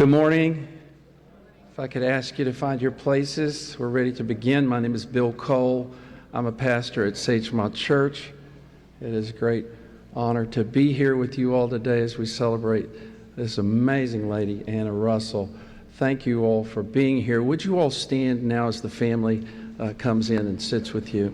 Good morning. If I could ask you to find your places, we're ready to begin. My name is Bill Cole. I'm a pastor at Sagemont Church. It is a great honor to be here with you all today as we celebrate this amazing lady, Anna Russell. Thank you all for being here. Would you all stand now as the family comes in and sits with you?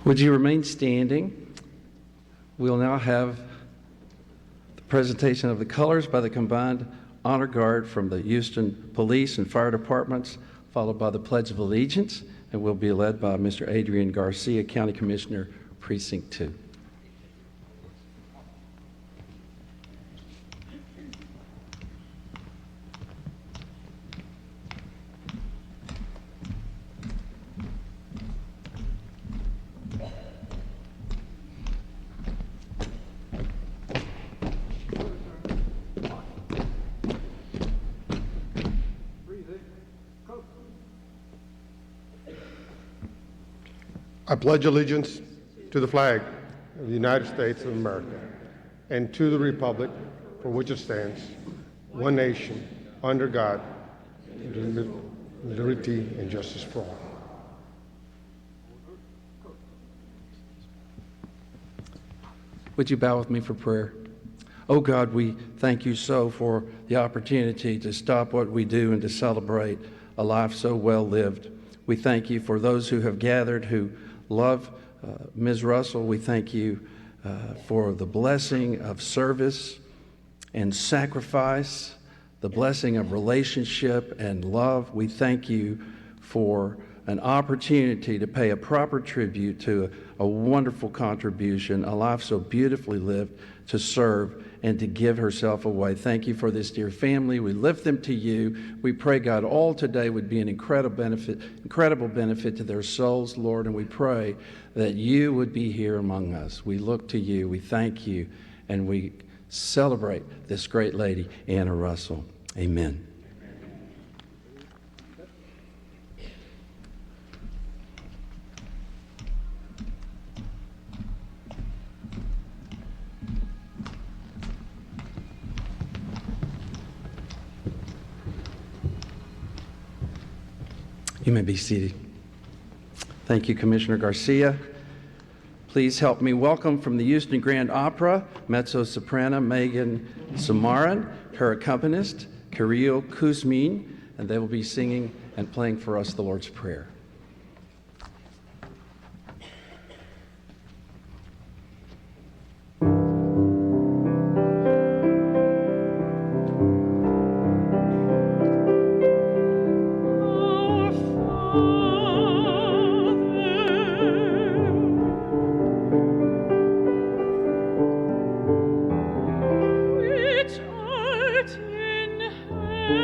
Would you remain standing? We'll now have the presentation of the colors by the Combined Honor Guard from the Houston Police and Fire Departments, followed by the Pledge of Allegiance, and will be led by Mr. Adrian Garcia, County Commissioner, Precinct 2. I pledge allegiance to the flag of the United States of America and to the republic for which it stands, one nation, under God, liberty and justice for all. Would you bow with me for prayer? Oh God, we thank you so for the opportunity to stop what we do and to celebrate a life so well lived. We thank you for those who have gathered who love Ms. Russell. We thank you for the blessing of service and sacrifice, the blessing of relationship and love. We thank you for an opportunity to pay a proper tribute to a wonderful contribution, a life so beautifully lived, to serve and to give herself away. Thank you for this dear family. We lift them to you. We pray, God, all today would be an incredible benefit to their souls, Lord, and we pray that you would be here among us. We look to you, we thank you, and we celebrate this great lady, Anna Russell. Amen. You may be seated. Thank you, Commissioner Garcia. Please help me welcome from the Houston Grand Opera, mezzo-soprano Megan Samaran, her accompanist, Kirill Kuzmin, and they will be singing and playing for us the Lord's Prayer. Which art in heaven,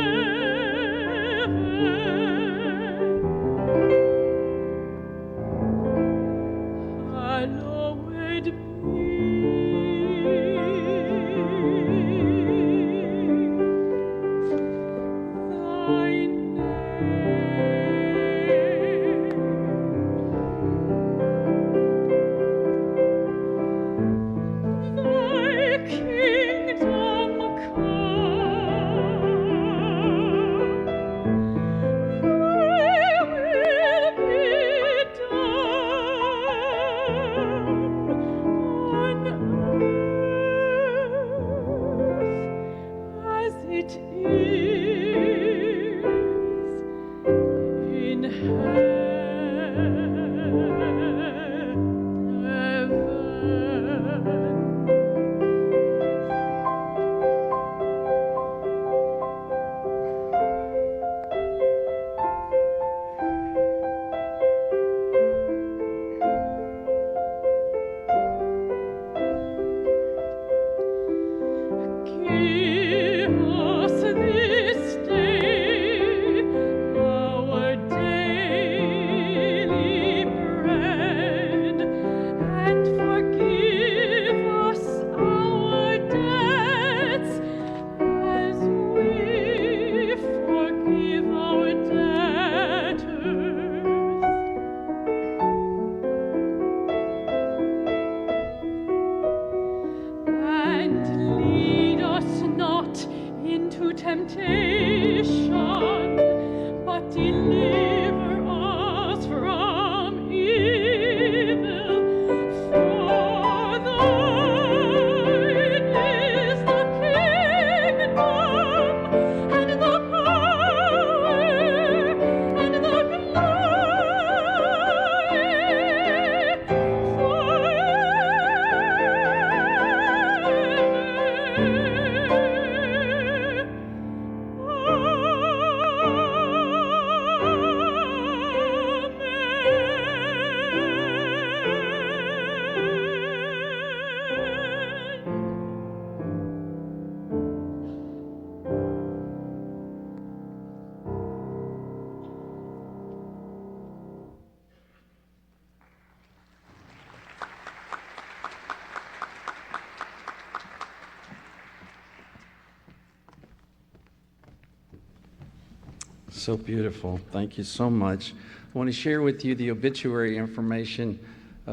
So beautiful. Thank you so much. I want to share with you the obituary information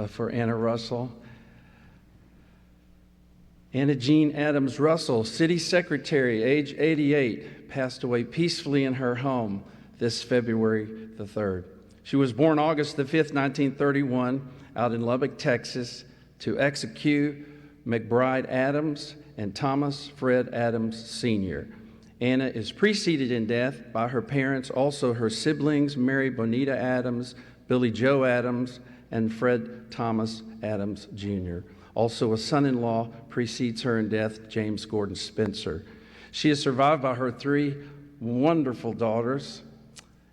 for Anna Russell. Anna Jean Adams Russell, City Secretary, age 88, passed away peacefully in her home this February the 3rd. She was born August the 5th, 1931, out in Lubbock, Texas, to execute McBride Adams and Thomas Fred Adams Sr. Anna is preceded in death by her parents, also her siblings, Mary Bonita Adams, Billy Joe Adams, and Fred Thomas Adams Jr. Also, a son-in-law precedes her in death, James Gordon Spencer. She is survived by her 3 wonderful daughters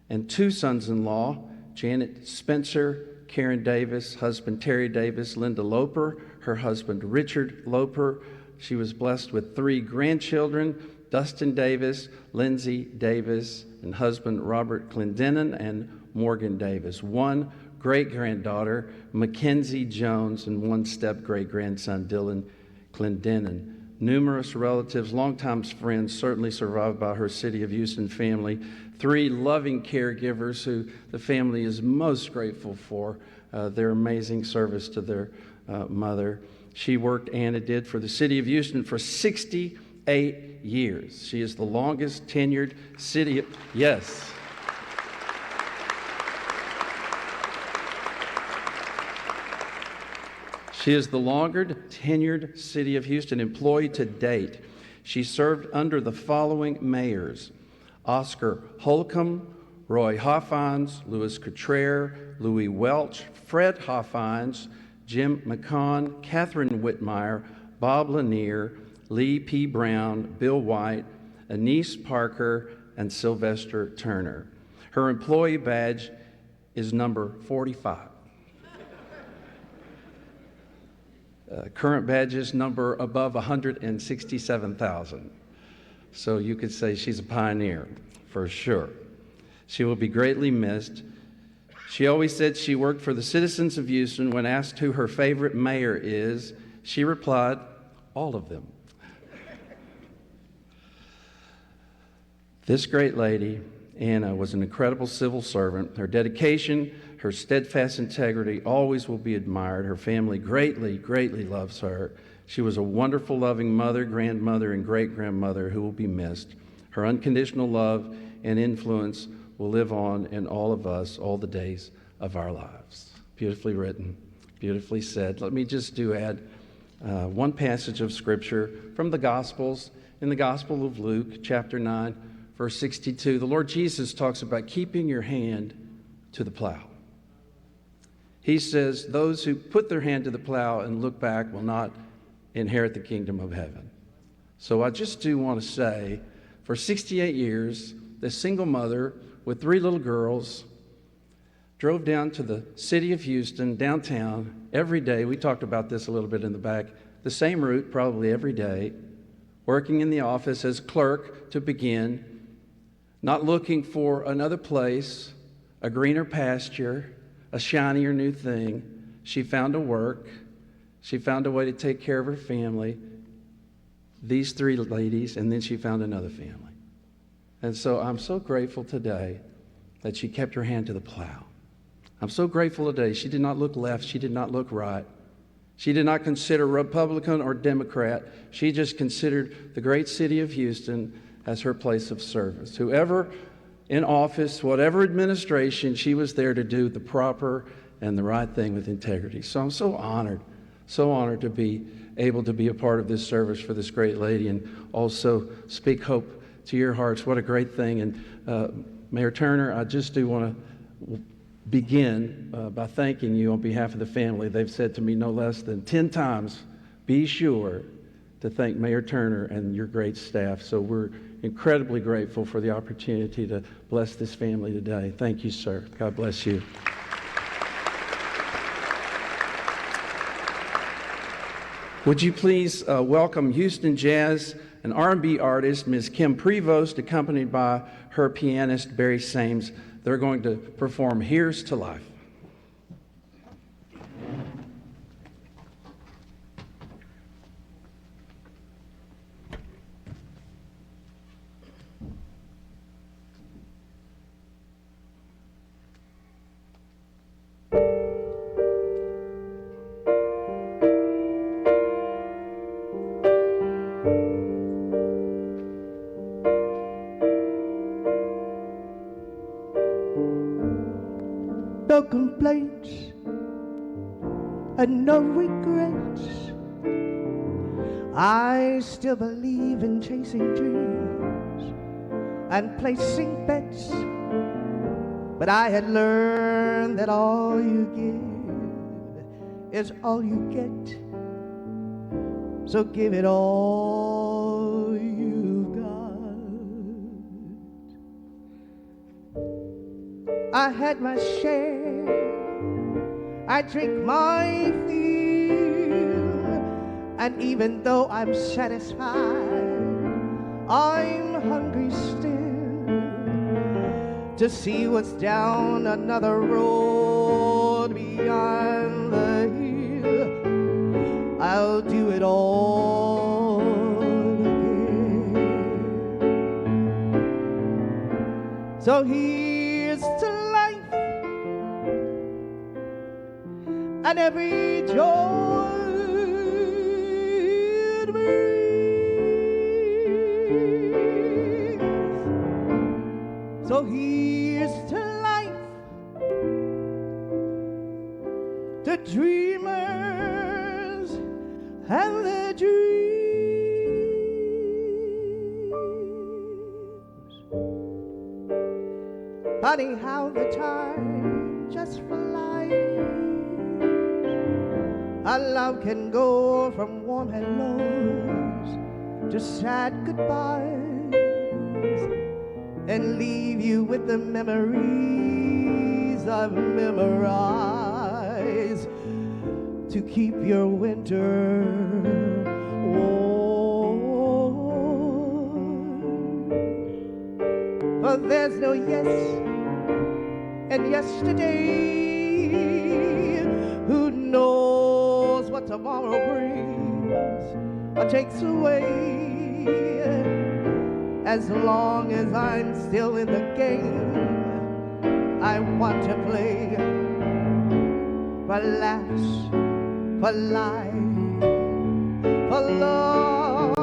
and 2 sons-in-law, Janet Spencer, Karen Davis, husband Terry Davis, Linda Loper, her husband Richard Loper. She was blessed with 3 grandchildren, Dustin Davis, Lindsay Davis, and husband Robert Clendenin and Morgan Davis. 1 great-granddaughter, Mackenzie Jones, and 1 step-great-grandson, Dylan Clendenin. Numerous relatives, longtime friends, certainly survived by her City of Houston family. 3 loving caregivers who the family is most grateful for their amazing service to their mother. Anna did, for the City of Houston for 68 years. She is the longest tenured city. Yes. She is the longest tenured City of Houston employee to date. She served under the following mayors: Oscar Holcomb, Roy Hoffines, Louis Cottrell, Louis Welch, Fred Hoffines, Jim McCon, Catherine Whitmire, Bob Lanier, Lee P. Brown, Bill White, Anise Parker, and Sylvester Turner. Her employee badge is number 45. Current badges number above 167,000. So you could say she's a pioneer, for sure. She will be greatly missed. She always said she worked for the citizens of Houston. When asked who her favorite mayor is, she replied, all of them. This great lady, Anna, was an incredible civil servant. Her dedication, her steadfast integrity always will be admired. Her family greatly, greatly loves her. She was a wonderful, loving mother, grandmother, and great-grandmother who will be missed. Her unconditional love and influence will live on in all of us all the days of our lives. Beautifully written, beautifully said. Let me just add one passage of Scripture from the Gospels. In the Gospel of Luke, chapter 9, verse 62, the Lord Jesus talks about keeping your hand to the plow. He says, those who put their hand to the plow and look back will not inherit the kingdom of heaven. So I just do want to say, for 68 years, this single mother with 3 little girls drove down to the city of Houston, downtown, every day. We talked about this a little bit in the back. The same route, probably every day, working in the office as a clerk to begin, not looking for another place, a greener pasture, a shinier new thing. She found a work. She found a way to take care of her family, these 3 ladies, and then she found another family. And so I'm so grateful today that she kept her hand to the plow. I'm so grateful today she did not look left, she did not look right. She did not consider Republican or Democrat. She just considered the great city of Houston as her place of service. Whoever in office, whatever administration, she was there to do the proper and the right thing with integrity. So I'm so honored to be able to be a part of this service for this great lady and also speak hope to your hearts. What a great thing. And Mayor Turner, I just do want to begin by thanking you on behalf of the family. They've said to me no less than 10 times, be sure to thank Mayor Turner and your great staff. So we're incredibly grateful for the opportunity to bless this family today. Thank you, sir. God bless you. Would you please welcome Houston Jazz and R&B artist Ms. Kim Prevost, accompanied by her pianist Barry Sames. They're going to perform Here's to Life. No complaints and no regrets. I still believe in chasing dreams and placing bets, but I had learned that all you give is all you get. So give it all you've got. I had my share, I drink my fill, and even though I'm satisfied, I'm hungry still to see what's down another road beyond the hill. I'll do it all again. So here's to life and every joy it brings. So here's to life, to dreamers and their dreams. Funny how the time just flies. A love can go from warm hellos to sad goodbyes and leave you with the memories I've memorized to keep your winter warm. For there's no yes and yesterday. Who knows what tomorrow brings or takes away? As long as I'm still in the game, I want to play for laughs, for life, for love.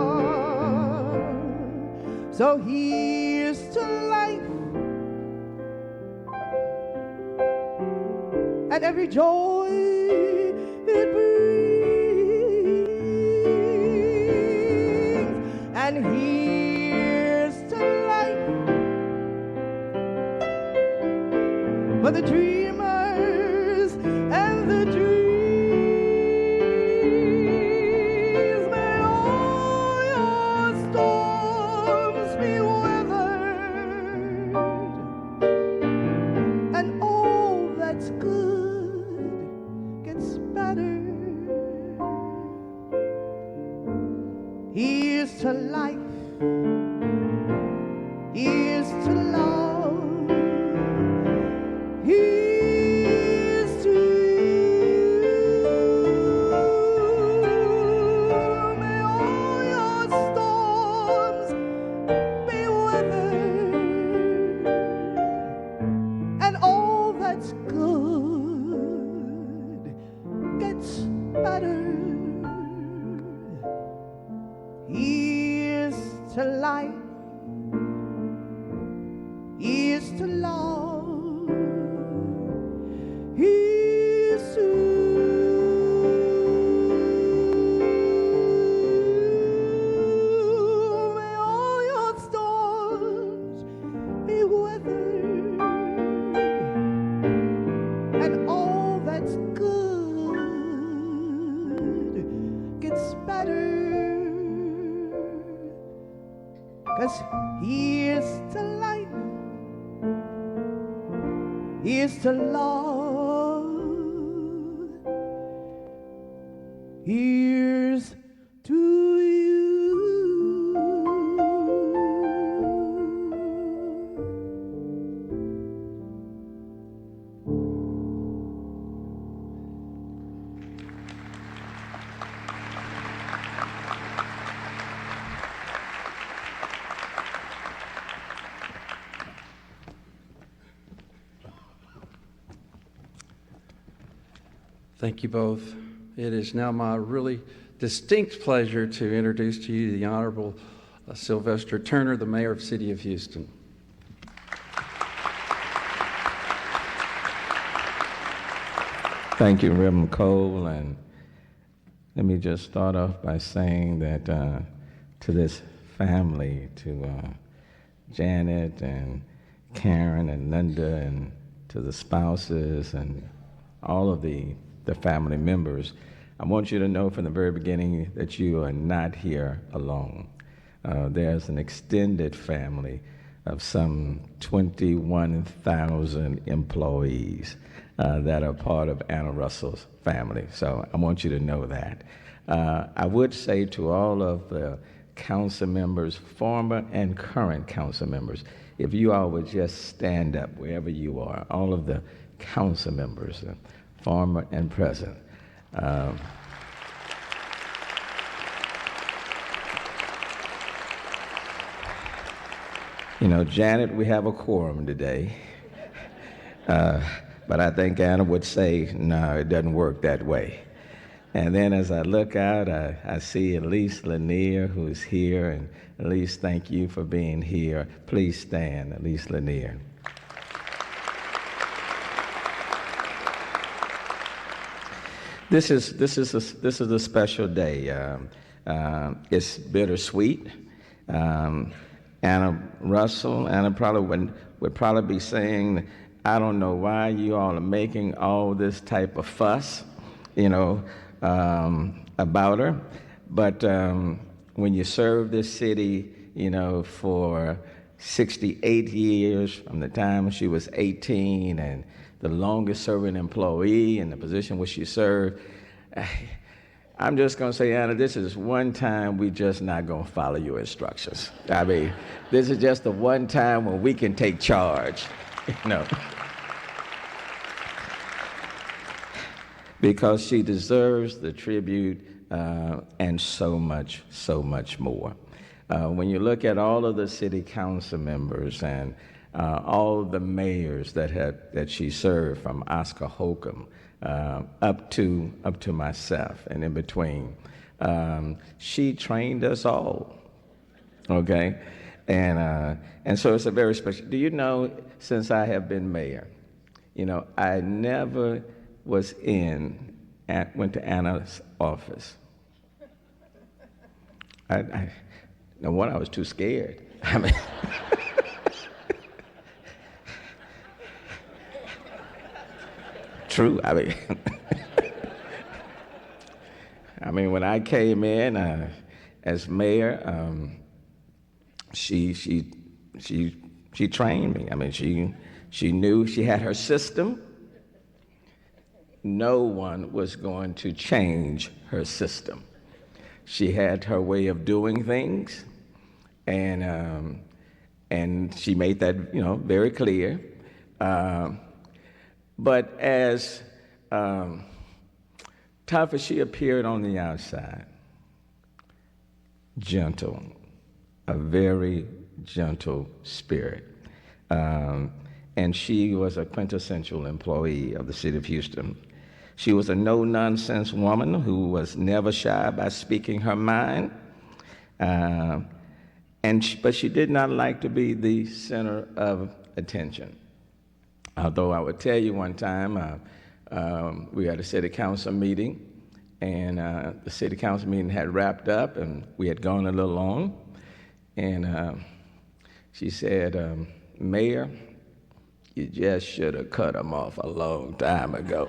So here's to life and every joy it brings. And here's to life for the dreamers and the dreams. May all your storms be weathered, and all that's good gets better. Here's to life, here's to love, here's to you. May all your storms be weathered, and all that's good gets better. Here's to life, here's to love, here's to may all your storms be weathered, and all that's good gets better. 'Cause here's to life, here's to love, here's to you. Thank you both. It is now my really distinct pleasure to introduce to you the Honorable Sylvester Turner, the Mayor of the City of Houston. Thank you, Reverend Cole, and let me just start off by saying that to this family, to Janet and Karen and Linda, and to the spouses and all of the family members, I want you to know from the very beginning that you are not here alone. There's an extended family of some 21,000 employees that are part of Anna Russell's family. So I want you to know that. I would say to all of the council members, former and current council members, if you all would just stand up wherever you are, all of the council members, former and present. You know, Janet, we have a quorum today. But I think Anna would say, no, it doesn't work that way. And then as I look out, I see Elise Lanier, who's here. And Elise, thank you for being here. Please stand, Elise Lanier. This is a special day. It's bittersweet. Anna Russell, Anna probably would probably be saying, I don't know why you all are making all this type of fuss, you know, about her. But when you serve this city, you know, for 68 years, from the time she was 18, and the longest serving employee in the position where she served, I'm just going to say, Anna, this is one time we just not going to follow your instructions. I mean, this is just the one time when we can take charge, you know. Because she deserves the tribute and so much more. When you look at all of the city council members and all of the mayors that she served, from Oscar Holcomb up to myself and in between, she trained us all. Okay, and so it's a very special. Do you know, since I have been mayor, you know, I never went to Anna's office. I was too scared. I mean, true. I mean, when I came in as mayor, she trained me. I mean, she knew she had her system. No one was going to change her system. She had her way of doing things, and she made that very clear. But as tough as she appeared on the outside, gentle, a very gentle spirit. And she was a quintessential employee of the city of Houston. She was a no-nonsense woman who was never shy about speaking her mind. But she did not like to be the center of attention. Although I would tell you one time, we had a city council meeting, and the city council meeting had wrapped up, and we had gone a little long. And she said, Mayor, you just should have cut them off a long time ago.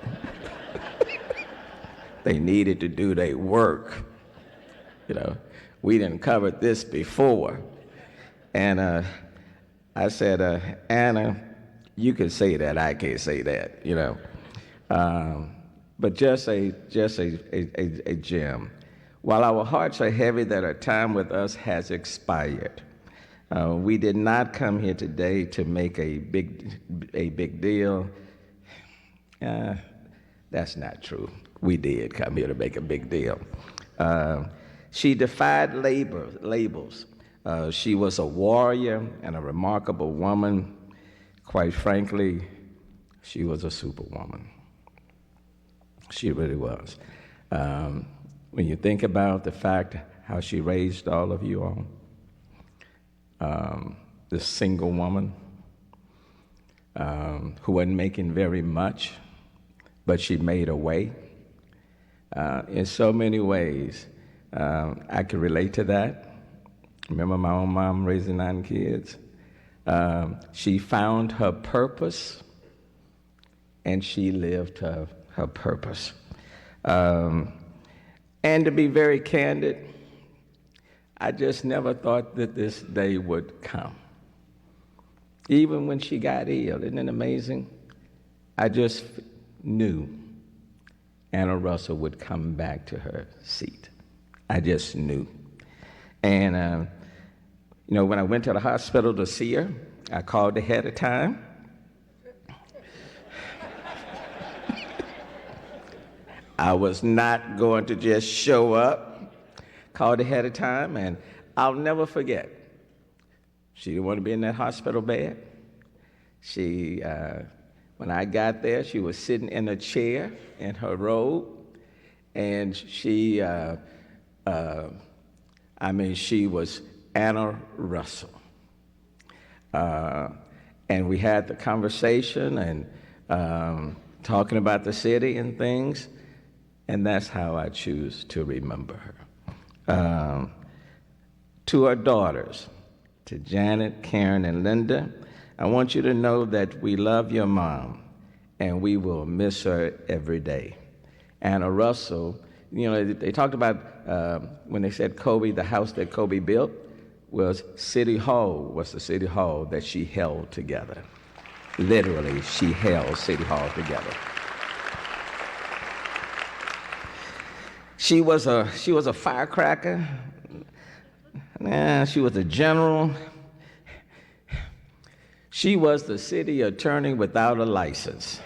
They needed to do their work. We didn't cover this before. And I said, Anna, you can say that, I can't say that, But just a gem. While our hearts are heavy that our time with us has expired, we did not come here today to make a big deal. That's not true. We did come here to make a big deal. She defied labels. She was a warrior and a remarkable woman. Quite frankly, she was a superwoman. She really was. When you think about the fact how she raised all of you all, this single woman who wasn't making very much, but she made a way. In so many ways, I could relate to that. Remember my own mom raising 9 kids? She found her purpose, and she lived her purpose. And to be very candid, I just never thought that this day would come. Even when she got ill, isn't it amazing? I just knew Anna Russell would come back to her seat. I just knew. And, when I went to the hospital to see her, I called ahead of time. I was not going to just show up, called ahead of time, and I'll never forget. She didn't want to be in that hospital bed. When I got there, she was sitting in a chair in her robe, and she was Anna Russell. And we had the conversation and talking about the city and things, and that's how I choose to remember her. To our daughters, to Janet, Karen, and Linda, I want you to know that we love your mom, and we will miss her every day. Anna Russell, they talked about when they said Kobe, the house that Kobe built was City Hall, was the City Hall that she held together. Literally, she held City Hall together. She was a firecracker. She was a general. She was the city attorney without a license.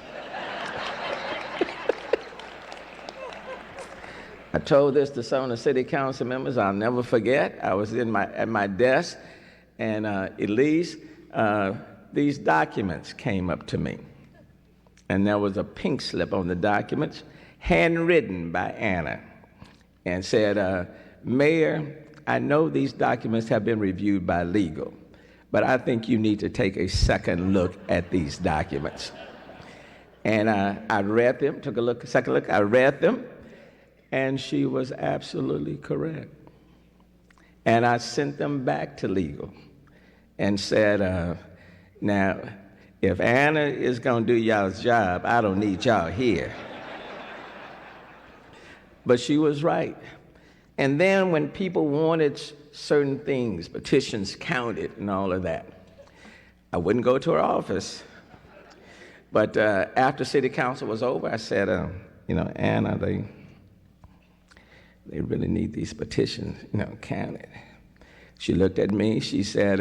I told this to some of the city council members. I'll never forget. I was at my desk, and Elise, these documents came up to me, and there was a pink slip on the documents, handwritten by Anna, and said, Mayor, I know these documents have been reviewed by legal, but I think you need to take a second look at these documents. And I read them, took a second look, I read them, and she was absolutely correct. And I sent them back to legal and said, now, If Anna is going to do y'all's job, I don't need y'all here. But she was right. And then when people wanted certain things, petitions counted and all of that, I wouldn't go to her office. But after city council was over, I said, Anna, they really need these petitions, counted. She looked at me, she said,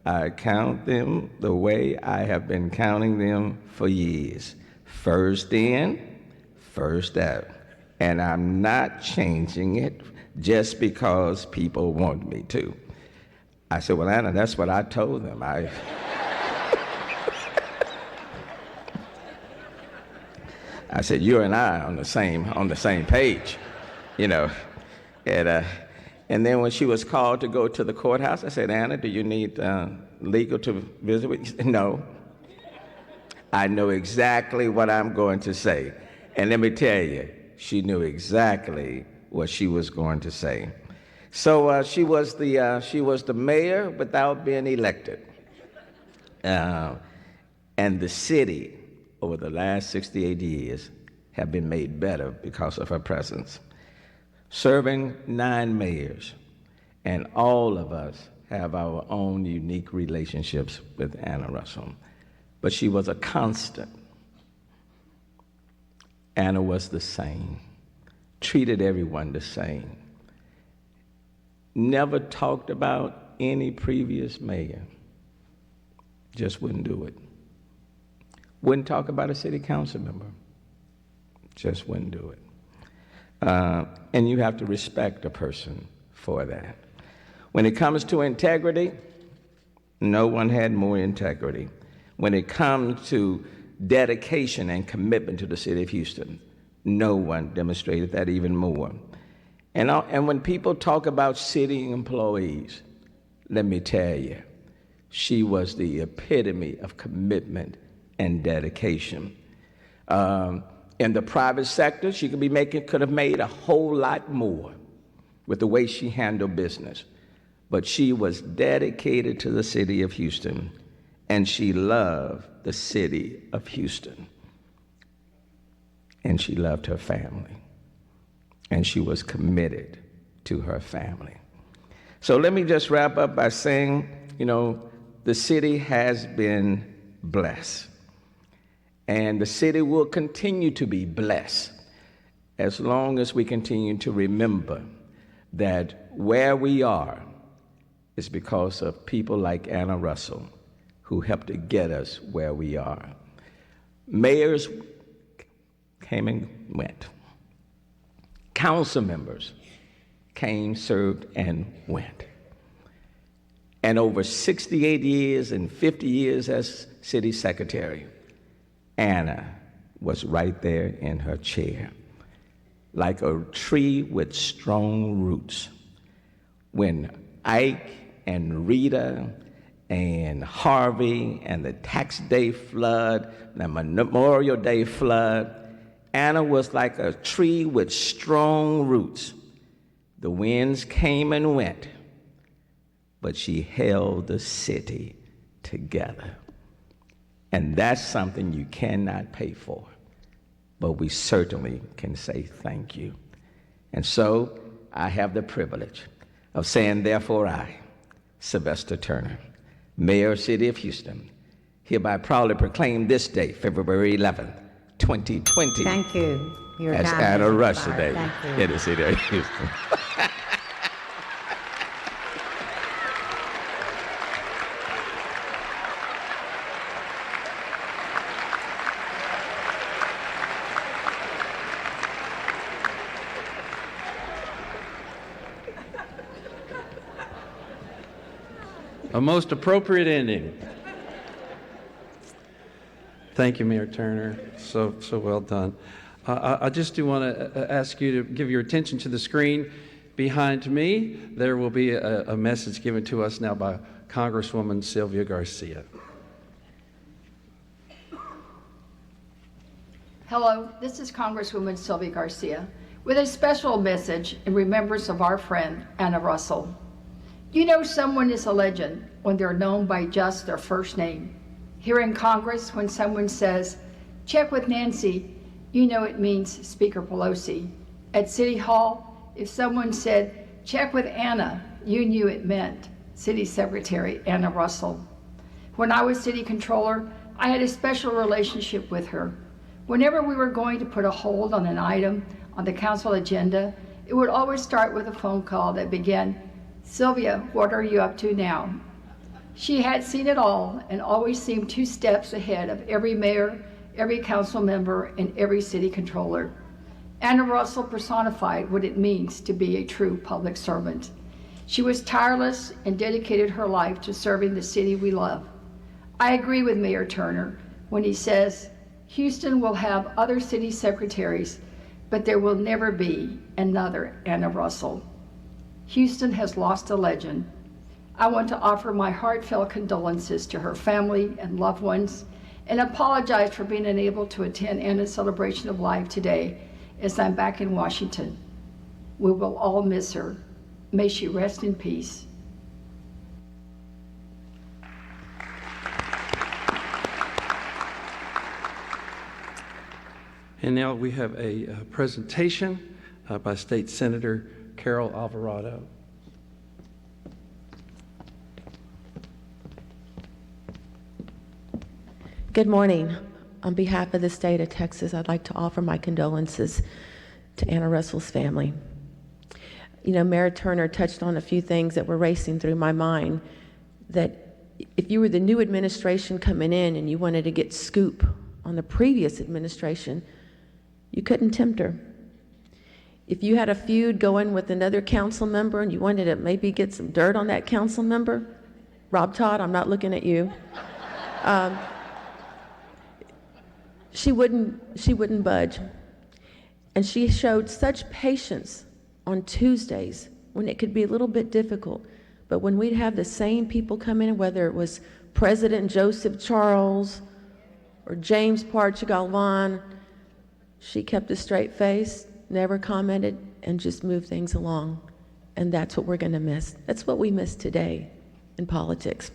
I count them the way I have been counting them for years. First in, first out. And I'm not changing it just because people want me to. I said, well, Anna, that's what I told them. I said, you and I on the same page, And then when she was called to go to the courthouse, I said, Anna, do you need legal to visit with you? She said, no. I know exactly what I'm going to say. And let me tell you, she knew exactly what she was going to say. So she was the mayor without being elected. And the city, over the last 68 years, have been made better because of her presence. Serving 9 mayors, and all of us have our own unique relationships with Anna Russell. But she was a constant. Anna was the same, treated everyone the same, never talked about any previous mayor, just wouldn't do it. Wouldn't talk about a city council member, just wouldn't do it. And you have to respect a person for that. When it comes to integrity, no one had more integrity. When it comes to dedication and commitment to the city of Houston, no one demonstrated that even more. And when people talk about city employees, let me tell you, she was the epitome of commitment and dedication. In the private sector, she could have made a whole lot more with the way she handled business. But she was dedicated to the city of Houston, and she loved the city of Houston. And she loved her family, and she was committed to her family. So let me just wrap up by saying, the city has been blessed. And the city will continue to be blessed as long as we continue to remember that where we are is because of people like Anna Russell who helped to get us where we are. Mayors came and went. Council members came, served, and went. And over 68 years and 50 years as city secretary, Anna was right there in her chair, like a tree with strong roots. When Ike and Rita and Harvey and the Tax Day flood, the Memorial Day flood, Anna was like a tree with strong roots. The winds came and went, but she held the city together. And that's something you cannot pay for, but we certainly can say thank you. And so I have the privilege of saying, therefore I, Sylvester Turner, Mayor of the City of Houston, hereby proudly proclaim this day, February 11th, 2020, Thank you. Your as time Anna has Russell expired. Day Thank you. in the City of Houston. A most appropriate ending. Thank you, Mayor Turner. So well done. I just do want to ask you to give your attention to the screen behind me. There will be a message given to us now by Congresswoman Sylvia Garcia. Hello, this is Congresswoman Sylvia Garcia with a special message in remembrance of our friend, Anna Russell. You know someone is a legend when they're known by just their first name. Here in Congress, when someone says, check with Nancy, you know it means Speaker Pelosi. At City Hall, if someone said, check with Anna, you knew it meant City Secretary Anna Russell. When I was City Controller, I had a special relationship with her. Whenever we were going to put a hold on an item on the council agenda, it would always start with a phone call that began, Sylvia, what are you up to now? She had seen it all and always seemed 2 steps ahead of every mayor, every council member, and every city controller. Anna Russell personified what it means to be a true public servant. She was tireless and dedicated her life to serving the city we love. I agree with Mayor Turner when he says, Houston will have other city secretaries, but there will never be another Anna Russell. Houston has lost a legend. I want to offer my heartfelt condolences to her family and loved ones and apologize for being unable to attend Anna's celebration of life today as I'm back in Washington. We will all miss her. May she rest in peace. And now we have a presentation by State Senator Carol Alvarado. Good morning. On behalf of the state of Texas, I'd like to offer my condolences to Anna Russell's family. You know, Mayor Turner touched on a few things that were racing through my mind, that if you were the new administration coming in and you wanted to get scoop on the previous administration, you couldn't tempt her. If you had a feud going with another council member and you wanted to maybe get some dirt on that council member, Rob Todd, I'm not looking at you, she wouldn't budge. And she showed such patience on Tuesdays when it could be a little bit difficult. But when we'd have the same people come in, whether it was President Joseph Charles or James Parcha Galvan, she kept a straight face, never commented, and just moved things along. And that's what we're going to miss. That's what we miss today in politics.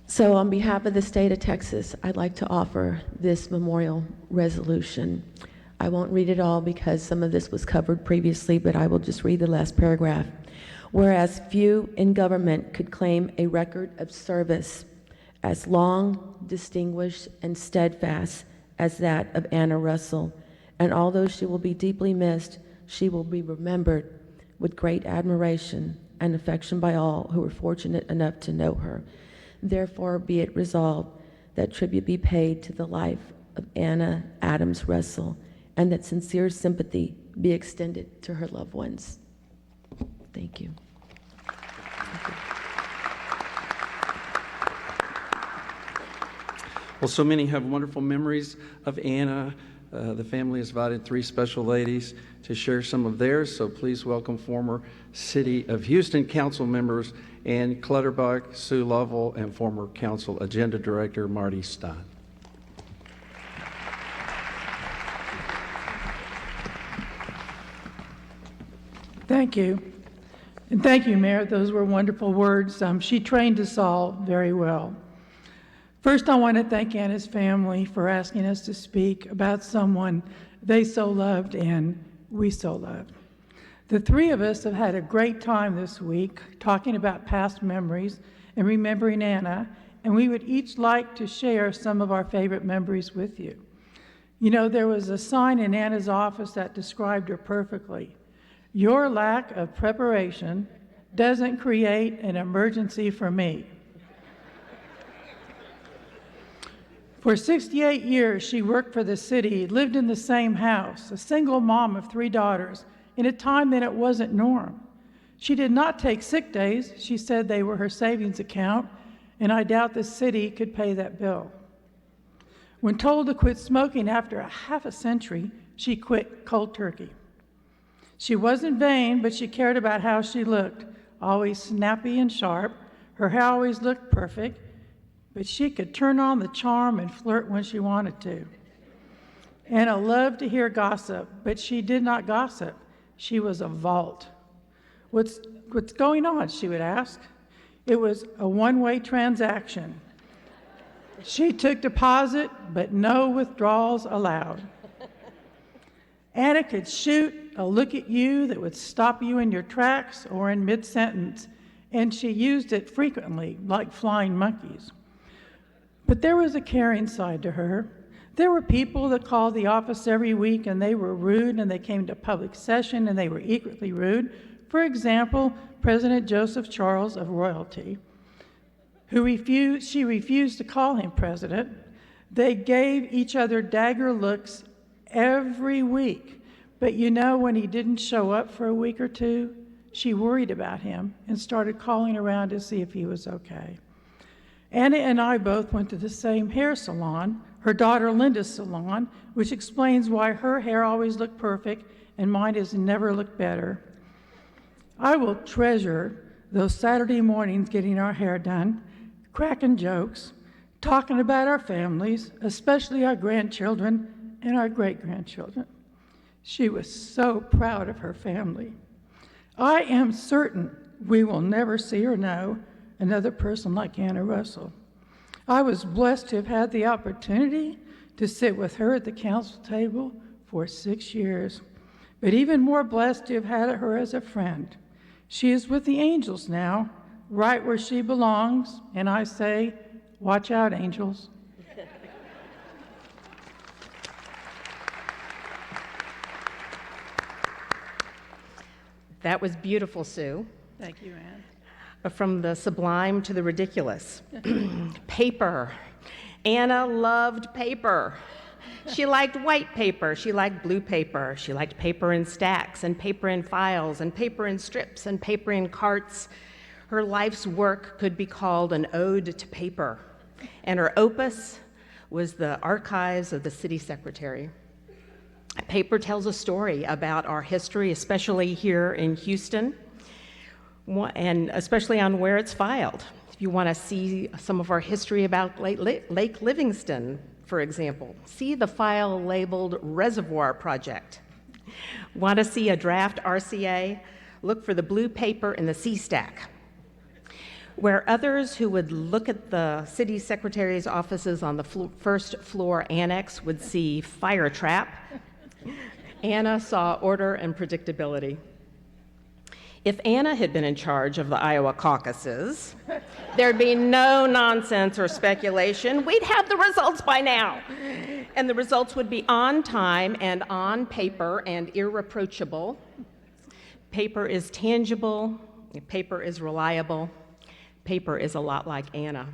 So on behalf of the state of Texas, I'd like to offer this memorial resolution. I won't read it all because some of this was covered previously, but I will just read the last paragraph. Whereas few in government could claim a record of service as long, distinguished, and steadfast as that of Anna Russell, and although she will be deeply missed, she will be remembered with great admiration and affection by all who were fortunate enough to know her. Therefore, be it resolved that tribute be paid to the life of Anna Adams Russell, and that sincere sympathy be extended to her loved ones. Thank you. Well, so many have wonderful memories of Anna. The family has invited 3 special ladies to share some of theirs, so please welcome former City of Houston Council members Ann Clutterbuck, Sue Lovell, and former Council Agenda Director Marty Stein. Thank you. And thank you, Mayor. Those were wonderful words. She trained us all very well. First, I want to thank Anna's family for asking us to speak about someone they so loved and we so loved. The 3 of us have had a great time this week talking about past memories and remembering Anna, and we would each like to share some of our favorite memories with you. You know, there was a sign in Anna's office that described her perfectly. Your lack of preparation doesn't create an emergency for me. For 68 years, she worked for the city, lived in the same house, a single mom of 3 daughters, in a time that it wasn't norm. She did not take sick days. She said they were her savings account, and I doubt the city could pay that bill. When told to quit smoking after a half a century, she quit cold turkey. She wasn't vain, but she cared about how she looked, always snappy and sharp. Her hair always looked perfect, but she could turn on the charm and flirt when she wanted to. Anna loved to hear gossip, but she did not gossip. She was a vault. What's going on, she would ask. It was a one-way transaction. She took deposit, but no withdrawals allowed. Anna could shoot a look at you that would stop you in your tracks or in mid-sentence, and she used it frequently, like flying monkeys. But there was a caring side to her. There were people that called the office every week, and they were rude, and they came to public session, and they were equally rude. For example, President Joseph Charles of Royalty, she refused to call him president. They gave each other dagger looks every week. But you know, when he didn't show up for a week or two, she worried about him and started calling around to see if he was okay. Anna and I both went to the same hair salon, her daughter Linda's salon, which explains why her hair always looked perfect and mine has never looked better. I will treasure those Saturday mornings getting our hair done, cracking jokes, talking about our families, especially our grandchildren and our great-grandchildren. She was so proud of her family. I am certain we will never see or know another person like Anna Russell. I was blessed to have had the opportunity to sit with her at the council table for 6 years, but even more blessed to have had her as a friend. She is with the angels now, right where she belongs, and I say, watch out, angels. That was beautiful, Sue. Thank you, Anne. From the sublime to the ridiculous. Paper. Anna loved paper. She liked white paper, she liked blue paper, she liked paper in stacks and paper in files and paper in strips and paper in carts. Her life's work could be called an ode to paper, and her opus was the archives of the city secretary. Paper tells a story about our history, especially here in Houston, and especially on where it's filed. If you want to see some of our history about Lake Livingston, for example, see the file labeled Reservoir Project. Want to see a draft RCA? Look for the blue paper in the C-stack. Where others who would look at the city secretary's offices on the first floor annex would see fire trap, Anna saw order and predictability. If Anna had been in charge of the Iowa caucuses, there'd be no nonsense or speculation. We'd have the results by now. And the results would be on time and on paper and irreproachable. Paper is tangible. Paper is reliable. Paper is a lot like Anna.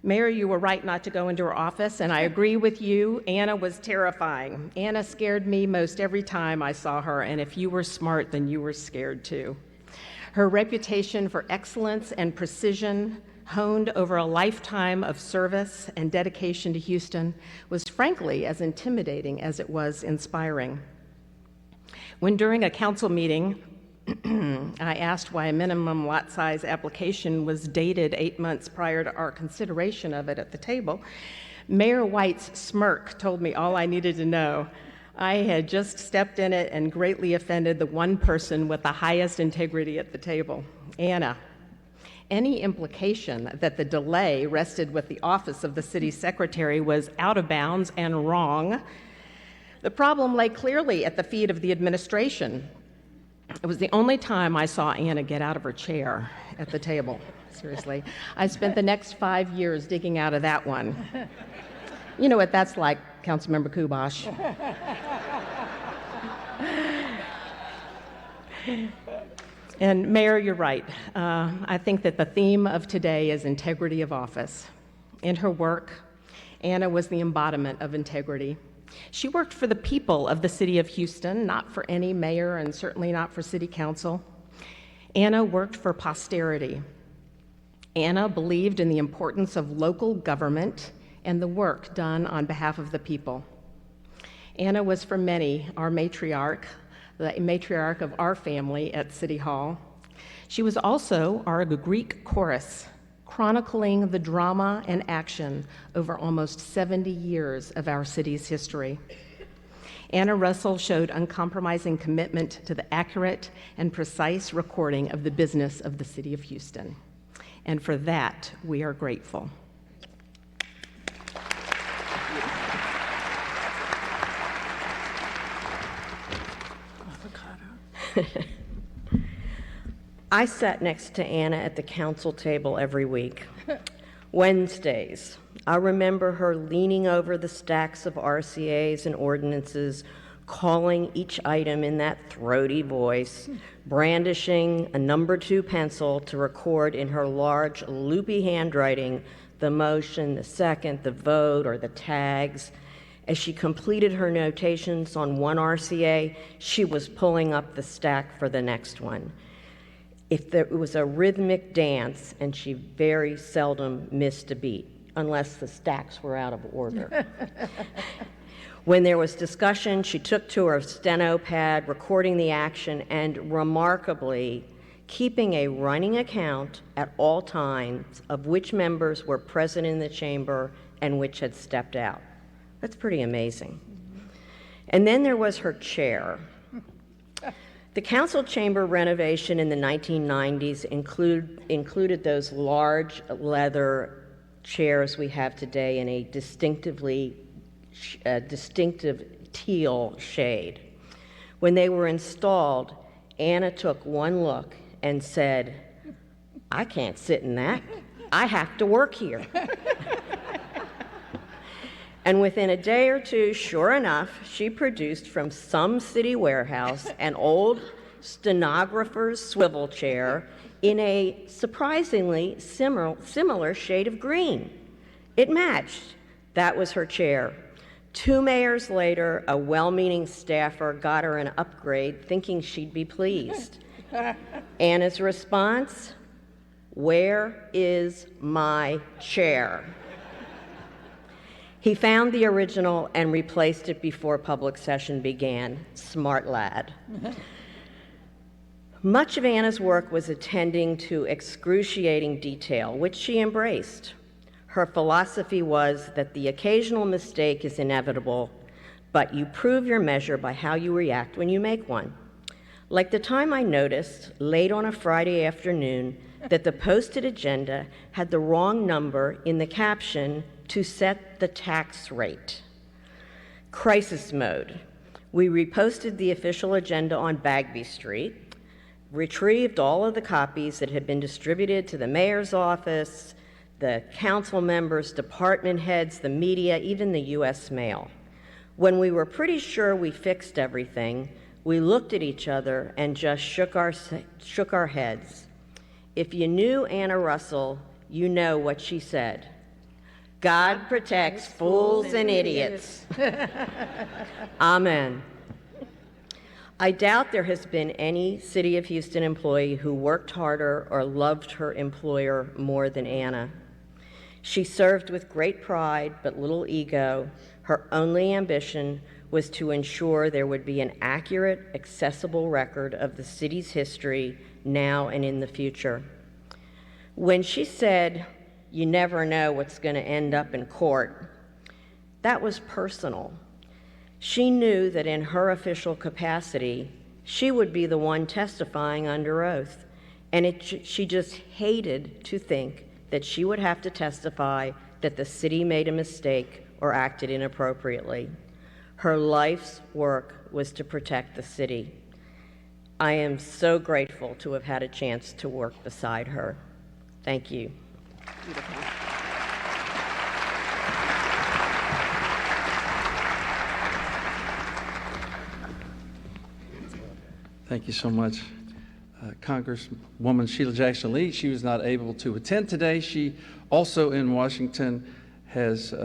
Mayor, you were right not to go into her office, and I agree with you. Anna was terrifying. Anna scared me most every time I saw her, and if you were smart, then you were scared too. Her reputation for excellence and precision, honed over a lifetime of service and dedication to Houston, was frankly as intimidating as it was inspiring. When during a council meeting, I asked why a minimum lot size application was dated 8 months prior to our consideration of it at the table, Mayor White's smirk told me all I needed to know. I had just stepped in it and greatly offended the one person with the highest integrity at the table, Anna. Any implication that the delay rested with the office of the city secretary was out of bounds and wrong. The problem lay clearly at the feet of the administration. It was the only time I saw Anna get out of her chair at the table. Seriously. I spent the next 5 years digging out of that one. You know what that's like, Councilmember Kubosh. And Mayor, you're right. I think that the theme of today is integrity of office. In her work, Anna was the embodiment of integrity. She worked for the people of the city of Houston, not for any mayor and certainly not for city council. Anna worked for posterity. Anna believed in the importance of local government and the work done on behalf of the people. Anna was for many our matriarch, the matriarch of our family at City Hall. She was also our Greek chorus, chronicling the drama and action over almost 70 years of our city's history. Anna Russell showed uncompromising commitment to the accurate and precise recording of the business of the city of Houston. And for that, we are grateful. I sat next to Anna at the council table every week. Wednesdays, I remember her leaning over the stacks of RCAs and ordinances, calling each item in that throaty voice, brandishing a number 2 pencil to record in her large, loopy handwriting the motion, the second, the vote, or the tags. As she completed her notations on one RCA, she was pulling up the stack for the next one. It was a rhythmic dance, and she very seldom missed a beat, unless the stacks were out of order. When there was discussion, she took to her steno pad, recording the action, and remarkably, keeping a running account at all times of which members were present in the chamber and which had stepped out. That's pretty amazing. And then there was her chair. The council chamber renovation in the 1990s included those large leather chairs we have today in a distinctive teal shade. When they were installed, Anna took one look and said, "I can't sit in that. I have to work here." And within a day or two, sure enough, she produced from some city warehouse an old stenographer's swivel chair in a surprisingly similar shade of green. It matched. That was her chair. 2 mayors later, a well-meaning staffer got her an upgrade, thinking she'd be pleased. Anna's response, "Where is my chair?" He found the original and replaced it before public session began. Smart lad. Much of Anna's work was attending to excruciating detail, which she embraced. Her philosophy was that the occasional mistake is inevitable, but you prove your measure by how you react when you make one. Like the time I noticed, late on a Friday afternoon, that the posted agenda had the wrong number in the caption, "To set the tax rate." Crisis mode. We reposted the official agenda on Bagby Street, retrieved all of the copies that had been distributed to the mayor's office, the council members, department heads, the media, even the U.S. mail. When we were pretty sure we fixed everything, we looked at each other and just shook our heads. If you knew Anna Russell, you know what she said. God protects fools and idiots. Amen. I doubt there has been any City of Houston employee who worked harder or loved her employer more than Anna. She served with great pride but little ego. Her only ambition was to ensure there would be an accurate, accessible record of the city's history now and in the future. When she said, "You never know what's going to end up in court," that was personal. She knew that in her official capacity, she would be the one testifying under oath, and she just hated to think that she would have to testify that the city made a mistake or acted inappropriately. Her life's work was to protect the city. I am so grateful to have had a chance to work beside her. Thank you. Thank you so much, Congresswoman Sheila Jackson Lee. She was not able to attend today. She also in Washington has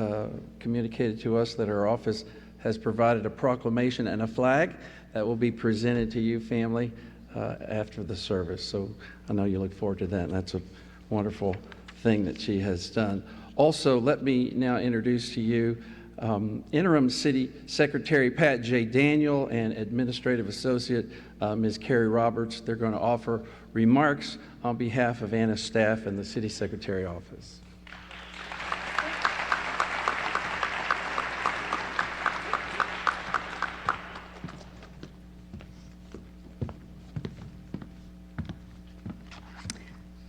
communicated to us that her office has provided a proclamation and a flag that will be presented to you, family, after the service. So I know you look forward to that, and that's a wonderful thing that she has done. Also, let me now introduce to you Interim City Secretary Pat J. Daniel and Administrative Associate Ms. Carrie Roberts. They're going to offer remarks on behalf of Anna's staff and the City Secretary office.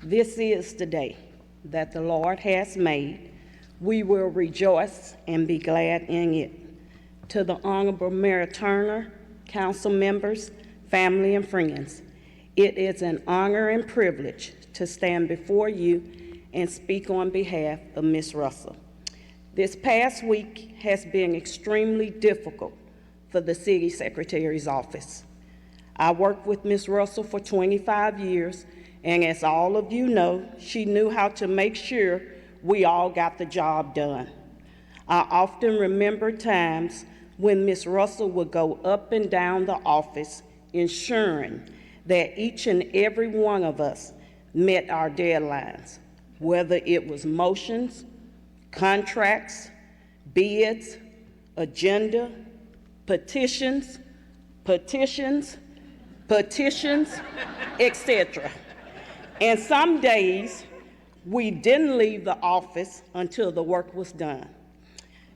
This is the day that the Lord has made. We will rejoice and be glad in it. To the Honorable Mayor Turner, council members, family, and friends. It is an honor and privilege to stand before you and speak on behalf of Ms. Russell. This past week has been extremely difficult for the City Secretary's office. I worked with Ms. Russell for 25 years, and as all of you know, she knew how to make sure we all got the job done. I often remember times when Ms. Russell would go up and down the office ensuring that each and every one of us met our deadlines, whether it was motions, contracts, bids, agenda, petitions, etc. And some days, we didn't leave the office until the work was done.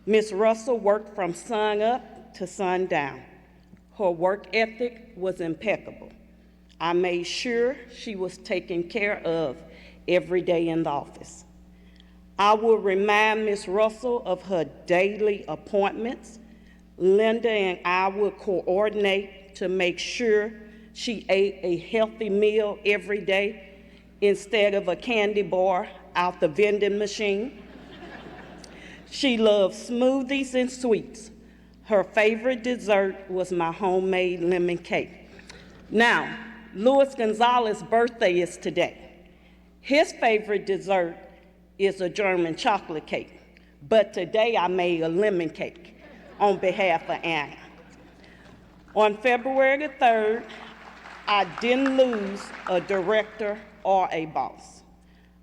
Ms. Russell worked from sun up to sundown. Her work ethic was impeccable. I made sure she was taken care of every day in the office. I will remind Ms. Russell of her daily appointments. Linda and I will coordinate to make sure she ate a healthy meal every day instead of a candy bar out the vending machine. She loved smoothies and sweets. Her favorite dessert was my homemade lemon cake. Now, Luis Gonzalez's birthday is today. His favorite dessert is a German chocolate cake, but today I made a lemon cake on behalf of Anna. On February the 3rd, I didn't lose a director or a boss.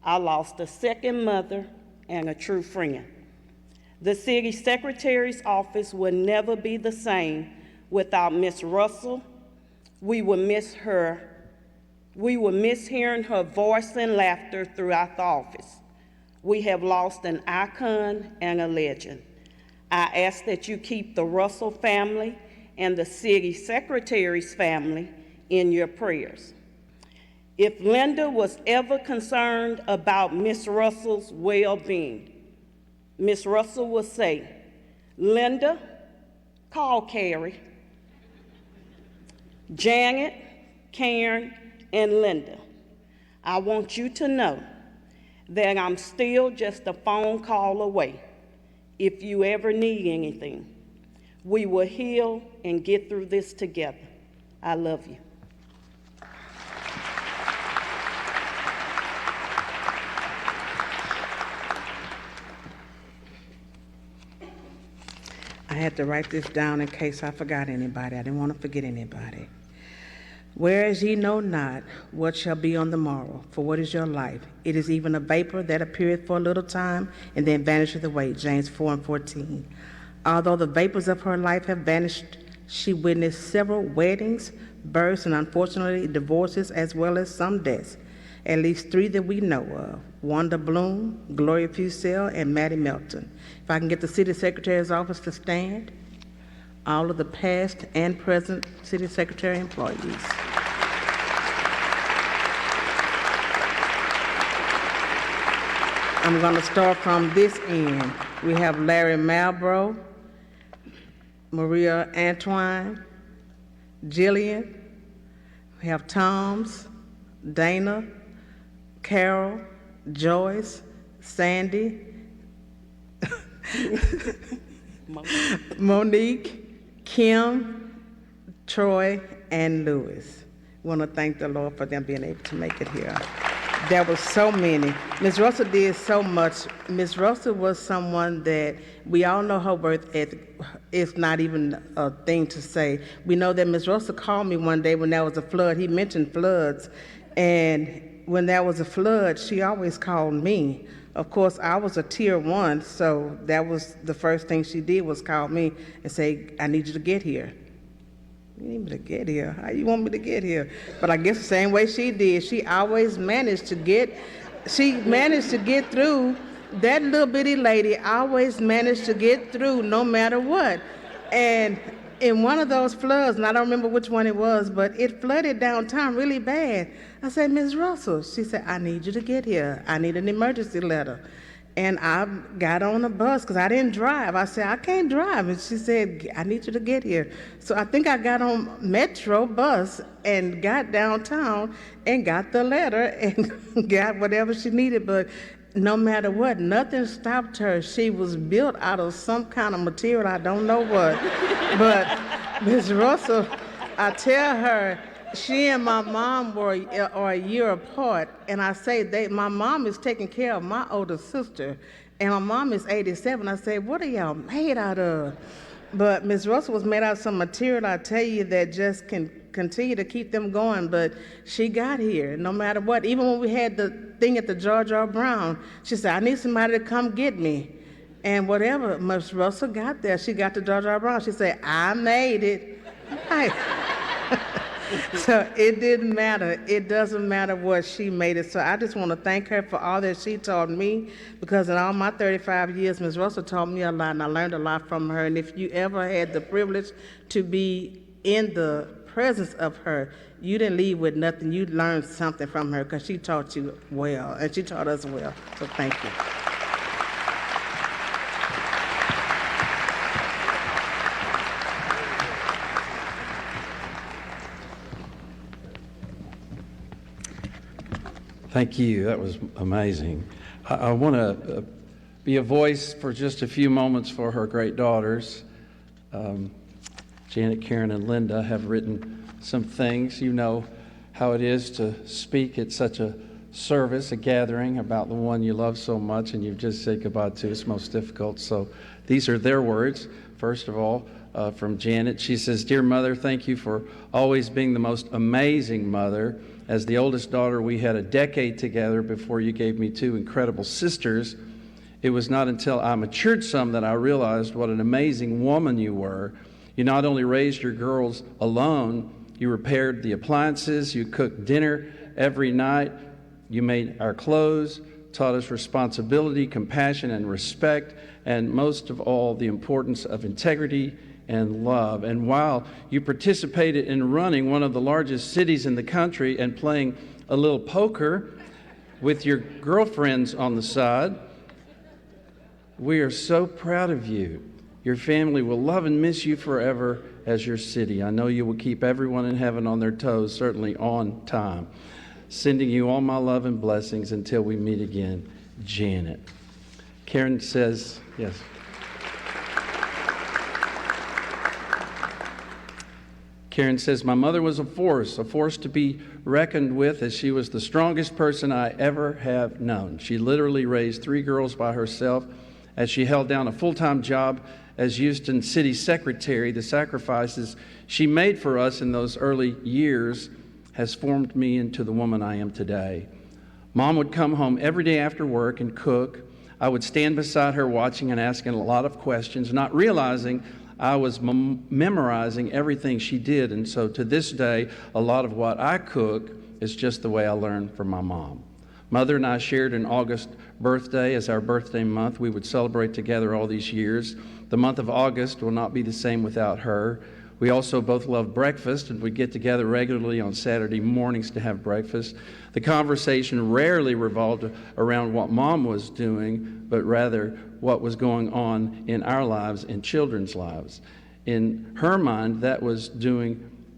I lost a second mother and a true friend. The City Secretary's office will never be the same without Ms. Russell. We will miss her. We will miss hearing her voice and laughter throughout the office. We have lost an icon and a legend. I ask that you keep the Russell family and the City Secretary's family in your prayers. If Linda was ever concerned about Ms. Russell's well-being, Ms. Russell will say, "Linda, call Carrie." Janet, Karen, and Linda, I want you to know that I'm still just a phone call away if you ever need anything. We will heal and get through this together. I love you. I had to write this down in case I forgot anybody. I didn't want to forget anybody. Whereas ye know not what shall be on the morrow, for what is your life? It is even a vapor that appeareth for a little time and then vanisheth away. James 4:14. Although the vapors of her life have vanished, she witnessed several weddings, births, and unfortunately divorces, as well as some deaths. At least 3 that we know of: Wanda Bloom, Gloria Fusel, and Maddie Melton. If I can get the City Secretary's office to stand, all of the past and present City Secretary employees. I'm going to start from this end. We have Larry Malbrough, Maria Antoine, Jillian, we have Toms, Dana, Carol, Joyce, Sandy, Monique, Kim, Troy, and Lewis. I want to thank the Lord for them being able to make it here. There were so many. Ms. Russell did so much. Ms. Russell was someone that we all know her work ethic is not even a thing to say. We know that Ms. Russell called me one day when there was a flood. He mentioned floods, and when there was a flood, she always called me. Of course, I was a tier 1, so that was the first thing she did was call me and say, "I need you to get here." You need me to get here? How you want me to get here? But I guess the same way she did. She always managed to get through. That little bitty lady always managed to get through no matter what. And in one of those floods, and I don't remember which one it was, but it flooded downtown really bad. I said, "Ms. Russell," she said, "I need you to get here. I need an emergency letter." And I got on the bus because I didn't drive. I said, I can't drive. And she said, I need you to get here. So I think I got on Metro bus and got downtown and got the letter and got whatever she needed. But no matter what, nothing stopped her. She was built out of some kind of material, I don't know what. But Ms. Russell, I tell her, she and my mom are a year apart, and I say my mom is taking care of my older sister, and my mom is 87. I say, what are y'all made out of? But Ms. Russell was made out of some material, I tell you, that just can continue to keep them going. But she got here, no matter what. Even when we had the thing at the George R. Brown, she said, I need somebody to come get me. And whatever, Ms. Russell got there, she got to George R. Brown. She said, I made it. So it didn't matter. It doesn't matter what, she made it. So I just want to thank her for all that she taught me, because in all my 35 years, Ms. Russell taught me a lot, and I learned a lot from her. And if you ever had the privilege to be in the presence of her, you didn't leave with nothing. You learned something from her, because she taught you well, and she taught us well. So thank you. Thank you. That was amazing. I want to be a voice for just a few moments for her great daughters. Janet, Karen, and Linda have written some things. You know how it is to speak at such a service, a gathering about the one you love so much and you've just said goodbye to. It's most difficult. So these are their words. First of all, from Janet. She says, Dear Mother, thank you for always being the most amazing mother. As the oldest daughter, we had a decade together before you gave me two incredible sisters. It was not until I matured some that I realized what an amazing woman you were. You not only raised your girls alone, you repaired the appliances, you cooked dinner every night, you made our clothes, taught us responsibility, compassion, and respect, and most of all, the importance of integrity and love. And while you participated in running one of the largest cities in the country and playing a little poker with your girlfriends on the side, we are so proud of you. Your family will love and miss you forever as your city. I know you will keep everyone in heaven on their toes, certainly on time. Sending you all my love and blessings until we meet again, Janet. Karen says, yes. Karen says, my mother was a force to be reckoned with, as she was the strongest person I ever have known. She literally raised 3 girls by herself as she held down a full-time job as Houston City Secretary. The sacrifices she made for us in those early years has formed me into the woman I am today. Mom would come home every day after work and cook. I would stand beside her watching and asking a lot of questions, not realizing I was memorizing everything she did. And so to this day, a lot of what I cook is just the way I learned from my mom. Mother and I shared an August birthday as our birthday month. We would celebrate together all these years. The month of August will not be the same without her. We also both loved breakfast, and we'd get together regularly on Saturday mornings to have breakfast. The conversation rarely revolved around what Mom was doing, but rather what was going on in our lives and children's lives. In her mind, that was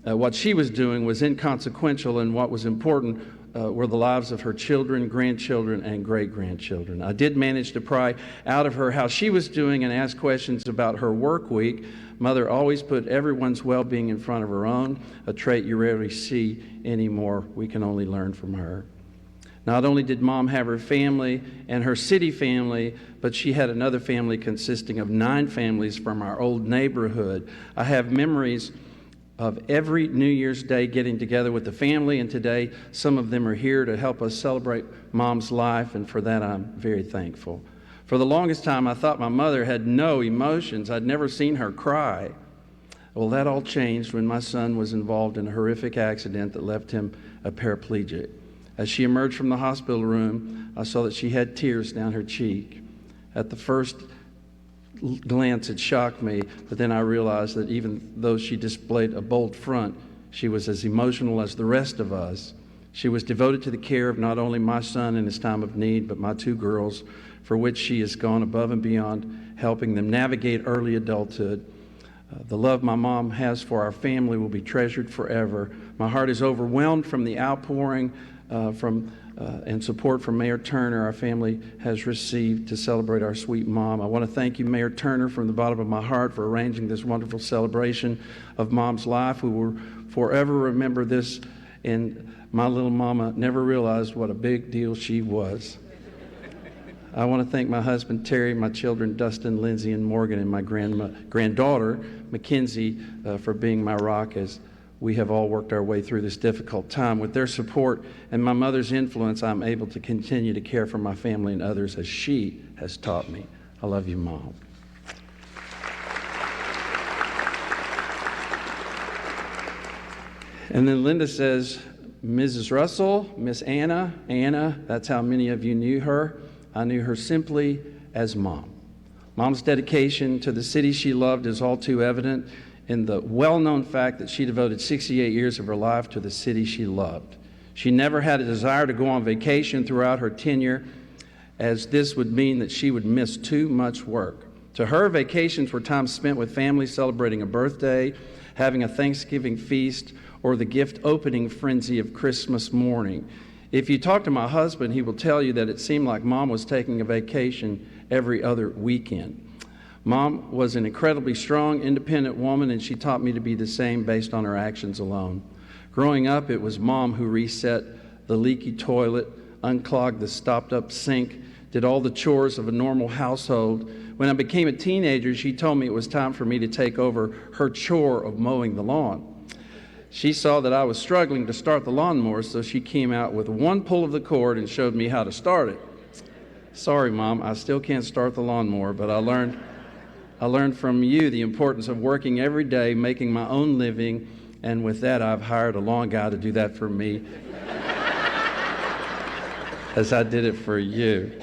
what she was doing was inconsequential, and what was important were the lives of her children, grandchildren, and great-grandchildren. I did manage to pry out of her how she was doing and ask questions about her work week. Mother always put everyone's well-being in front of her own, a trait you rarely see anymore. We can only learn from her. Not only did Mom have her family and her city family, but she had another family consisting of 9 families from our old neighborhood. I have memories of every New Year's Day getting together with the family, and today some of them are here to help us celebrate Mom's life, and for that I'm very thankful. For the longest time, I thought my mother had no emotions. I'd never seen her cry. Well, that all changed when my son was involved in a horrific accident that left him a paraplegic. As she emerged from the hospital room, I saw that she had tears down her cheek. At the first glance, it shocked me, but then I realized that even though she displayed a bold front, she was as emotional as the rest of us. She was devoted to the care of not only my son in his time of need, but my 2 girls, for which she has gone above and beyond, helping them navigate early adulthood. The love my mom has for our family will be treasured forever. My heart is overwhelmed from the outpouring and support from Mayor Turner our family has received to celebrate our sweet mom. I want to thank you, Mayor Turner, from the bottom of my heart for arranging this wonderful celebration of Mom's life. We will forever remember this, and my little mama never realized what a big deal she was. I want to thank my husband, Terry, my children, Dustin, Lindsay, and Morgan, and my granddaughter, Mackenzie, for being my rock as we have all worked our way through this difficult time. With their support and my mother's influence, I'm able to continue to care for my family and others as she has taught me. I love you, Mom. And then Linda says, Mrs. Russell, Miss Anna, that's how many of you knew her. I knew her simply as Mom. Mom's dedication to the city she loved is all too evident in the well-known fact that she devoted 68 years of her life to the city she loved. She never had a desire to go on vacation throughout her tenure, as this would mean that she would miss too much work. To her, vacations were time spent with family celebrating a birthday, having a Thanksgiving feast, or the gift opening frenzy of Christmas morning. If you talk to my husband, he will tell you that it seemed like Mom was taking a vacation every other weekend. Mom was an incredibly strong, independent woman, and she taught me to be the same based on her actions alone. Growing up, it was Mom who reset the leaky toilet, unclogged the stopped-up sink, did all the chores of a normal household. When I became a teenager, she told me it was time for me to take over her chore of mowing the lawn. She saw that I was struggling to start the lawnmower, so she came out with one pull of the cord and showed me how to start it. Sorry, Mom, I still can't start the lawnmower, but I learned from you the importance of working every day, making my own living, and with that, I've hired a lawn guy to do that for me, as I did it for you.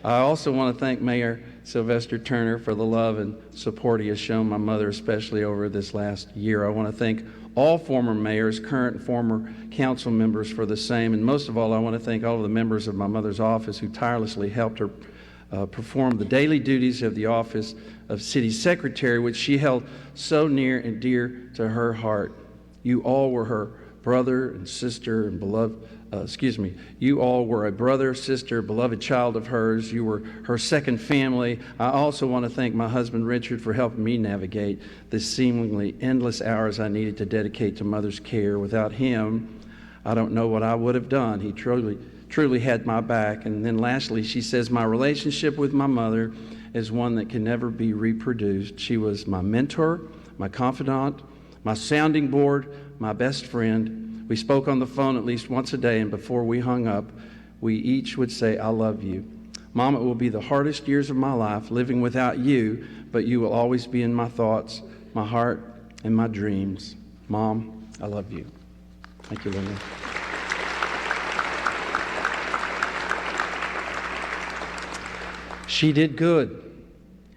I also want to thank Mayor Sylvester Turner for the love and support he has shown my mother, especially over this last year. I want to thank all former mayors, current and former council members for the same, and most of all, I want to thank all of the members of my mother's office who tirelessly helped her perform the daily duties of the office of city secretary, which she held so near and dear to her heart. You all were her brother and sister and beloved, you all were a brother, sister, beloved child of hers. You were her second family. I also want to thank my husband, Richard, for helping me navigate the seemingly endless hours I needed to dedicate to mother's care. Without him, I don't know what I would have done. He truly had my back. And then lastly, she says, my relationship with my mother is one that can never be reproduced. She was my mentor, my confidant, my sounding board, my best friend. We spoke on the phone at least once a day, and before we hung up, we each would say, I love you. Mom, it will be the hardest years of my life living without you, but you will always be in my thoughts, my heart, and my dreams. Mom, I love you. Thank you, Linda. She did good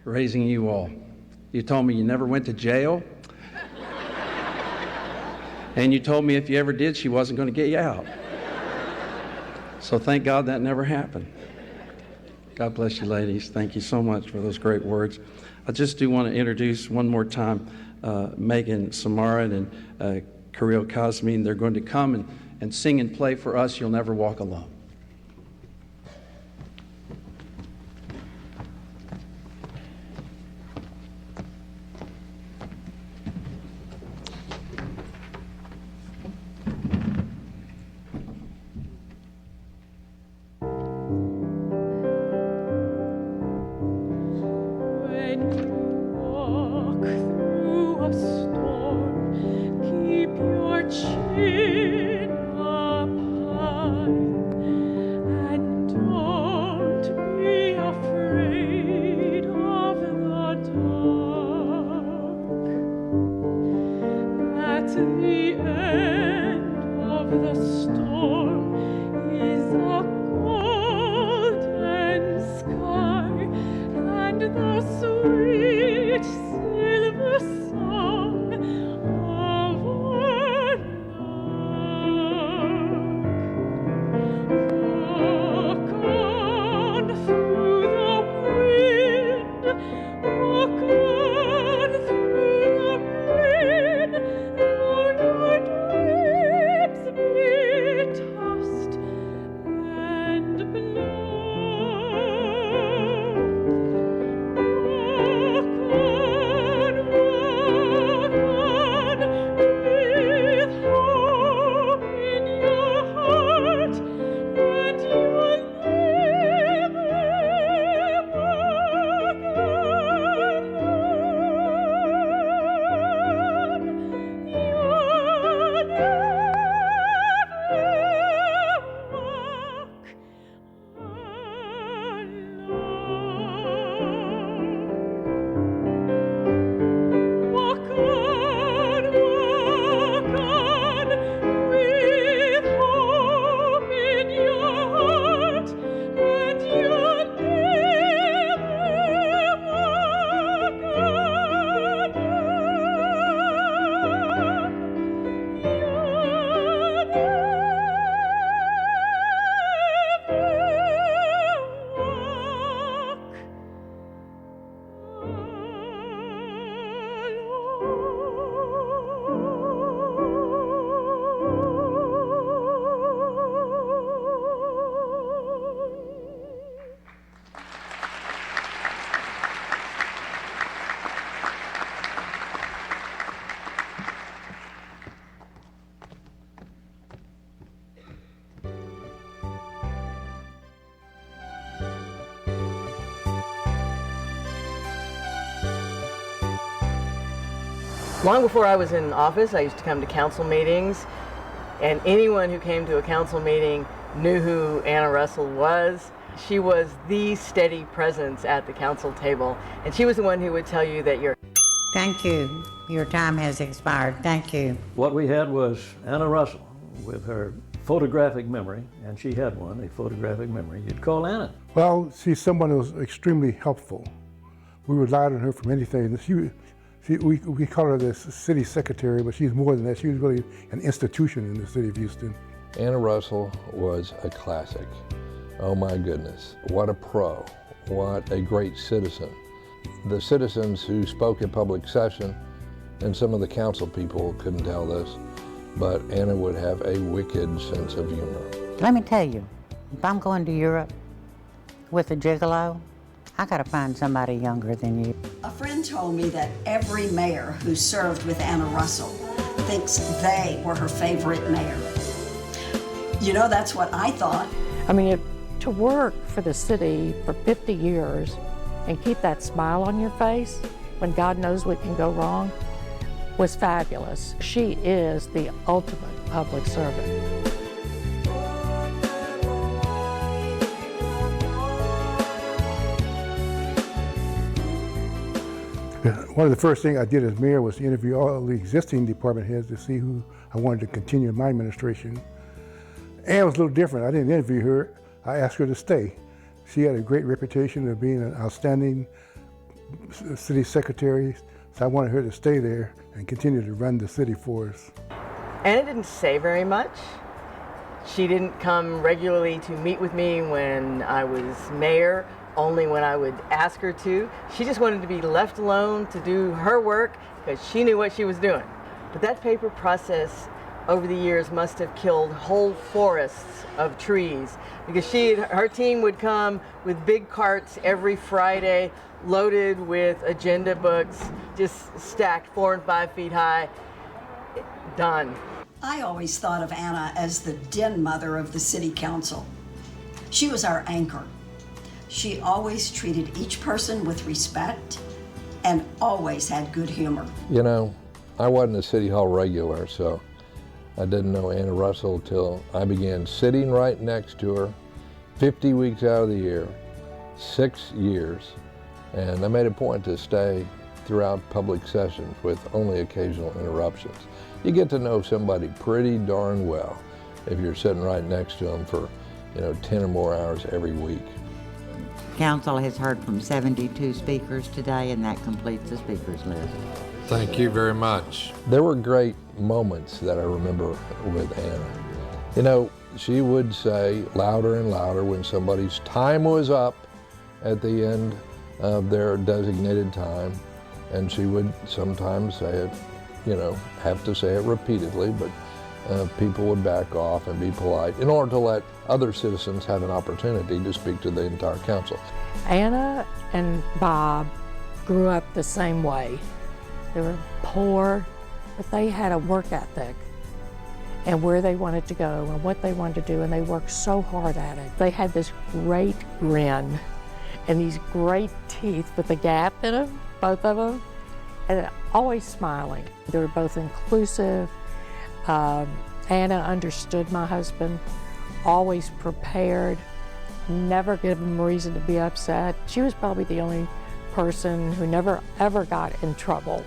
raising you all. You told me you never went to jail. And you told me if you ever did, she wasn't going to get you out. So thank God that never happened. God bless you, ladies. Thank you so much for those great words. I just do want to introduce one more time Megan Samara and Kirill Kazmin. They're going to come and sing and play for us, You'll Never Walk Alone. Walk on Long before I was in office, I used to come to council meetings, and anyone who came to a council meeting knew who Anna Russell was. She was the steady presence at the council table, and she was the one who would tell you that you're... Thank you. Your time has expired. Thank you. What we had was Anna Russell with her photographic memory, and she had one, a photographic memory. You'd call Anna. Well, she's someone who was extremely helpful. We relied on her for many things. We call her the city secretary, but she's more than that. She was really an institution in the city of Houston. Anna Russell was a classic. Oh my goodness, what a pro, what a great citizen. The citizens who spoke at public session, and some of the council people couldn't tell this, but Anna would have a wicked sense of humor. Let me tell you, if I'm going to Europe with a gigolo, I gotta find somebody younger than you. A friend told me that every mayor who served with Anna Russell thinks they were her favorite mayor. You know, that's what I thought. I mean, to work for the city for 50 years and keep that smile on your face when God knows what can go wrong was fabulous. She is the ultimate public servant. One of the first things I did as mayor was to interview all the existing department heads to see who I wanted to continue in my administration. Ann was a little different. I didn't interview her. I asked her to stay. She had a great reputation of being an outstanding city secretary, so I wanted her to stay there and continue to run the city for us. Anna didn't say very much. She didn't come regularly to meet with me when I was mayor, only when I would ask her to. She just wanted to be left alone to do her work because she knew what she was doing. But that paper process over the years must have killed whole forests of trees because her team would come with big carts every Friday loaded with agenda books, just stacked 4 and 5 feet high, done. I always thought of Anna as the den mother of the city council. She was our anchor. She always treated each person with respect and always had good humor. You know, I wasn't a City Hall regular, so I didn't know Anna Russell till I began sitting right next to her 50 weeks out of the year, 6 years, and I made a point to stay throughout public sessions with only occasional interruptions. You get to know somebody pretty darn well if you're sitting right next to them for, 10 or more hours every week. Council has heard from 72 speakers today, and that completes the speakers list. Thank you very much. There were great moments that I remember with Anna. She would say louder and louder when somebody's time was up at the end of their designated time, and she would sometimes say it, you know, have to say it repeatedly, but people would back off and be polite in order to let other citizens have an opportunity to speak to the entire council. Anna and Bob grew up the same way. They were poor, but they had a work ethic and where they wanted to go and what they wanted to do, and they worked so hard at it. They had this great grin and these great teeth with a gap in them, both of them, and always smiling. They were both inclusive. Anna understood my husband, always prepared, never gave him reason to be upset. She was probably the only person who never ever got in trouble.